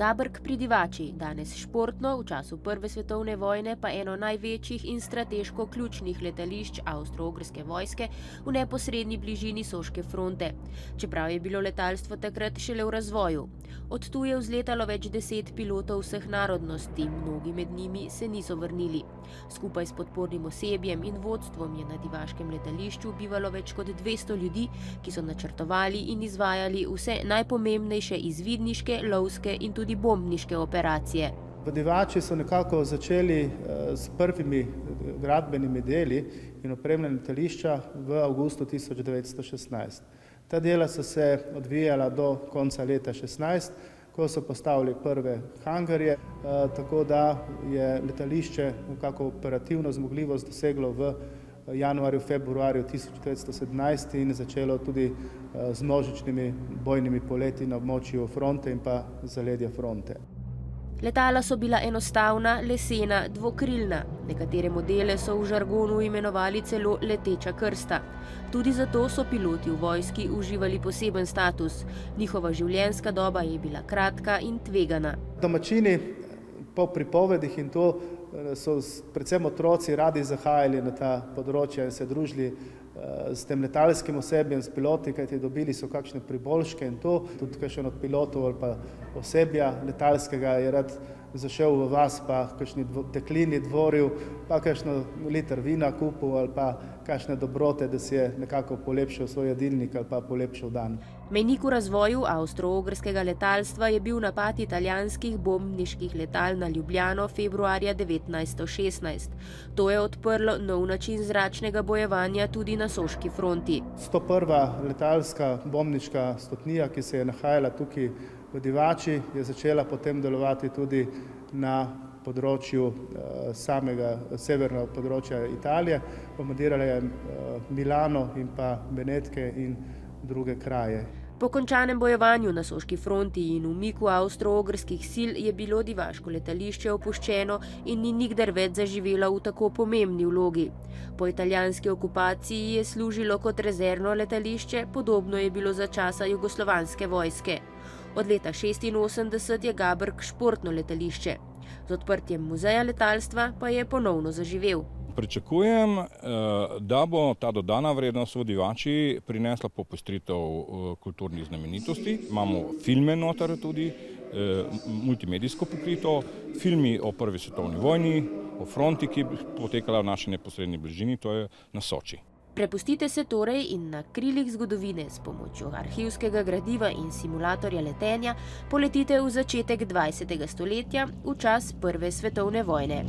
Gabrk pri Divači, danes športno, v času Prve svetovne vojne pa eno največjih in strateško ključnih letališč Avstro-Ogrske vojske v neposredni bližini Soške fronte, čeprav je bilo letalstvo takrat šele v razvoju. Od tu je vzletalo več 10 pilotov vseh narodnosti, mnogi med njimi se niso vrnili. Skupaj s podpornim osebjem in vodstvom je na divaškem letališču bivalo več kot 200 ljudi, ki so načrtovali in izvajali vse najpomembnejše izvidniške, lovske in tudi bombniške operacije. V Divači so nekako začeli s prvimi gradbenimi deli in opremljanjem letališča v avgustu 1916. Ta dela so se odvijala do konca leta 2016, ko so postavili prve hangarje, tako da je letališče nekako operativno zmogljivost doseglo v januarju, februarju 1917 in začelo tudi z množičnimi bojnimi poleti na območju fronte in pa zaledja fronte. Letala so bila enostavna, lesena, dvokrilna. Nekatere modele so v žargonu imenovali celo leteča krsta. Tudi zato so piloti v vojski uživali poseben status. Njihova življenjska doba je bila kratka in tvegana. Domačini po pripovedih in to so predvsem otroci radi zahajali na ta področja in se družili s tem letalskim osebjem, s piloti, kajti dobili so kakšne priboljške in to. Tudi kakšen od pilotov ali pa osebja letalskega je rad zašel v vas, pa kakšni teklini dvoril, pa kakšno liter vina kupil ali pa kakšne dobrote, da si je nekako polepšal svoj jedilnik ali pa polepšal dan. Mejnik v razvoju avstro-ogrskega letalstva je bil napad italijanskih bombniških letal na Ljubljano februarja 1916. To je odprlo nov način zračnega bojevanja tudi na Soški fronti. 101. letalska bombniška stotnija, ki se je nahajala tukaj v Divači, je začela potem delovati tudi na področju samega severnega področja Italije. Bombardirala je Milano in pa Benetke in druge kraje. Po končanem bojevanju na Soški fronti in umiku avstro-ogrskih sil je bilo divaško letališče opuščeno in ni nikdar več zaživelo v tako pomembni vlogi. Po italijanski okupaciji je služilo kot rezervno letališče, podobno je bilo za časa jugoslovanske vojske. Od leta 1986 je Gabrk športno letališče. Z odprtjem muzeja letalstva pa je ponovno zaživel. Pričakujem, da bo ta dodana vrednost v Divači prinesla popestritev kulturnih znamenitosti. Imamo filme noter tudi, multimedijsko pokrito, filmi o Prvi svetovni vojni, o fronti, ki je potekala v naši neposredni bližini, to je na Soči. Prepustite se torej in na krilih zgodovine s pomočjo arhivskega gradiva in simulatorja letenja poletite v začetek 20. stoletja, v čas Prve svetovne vojne.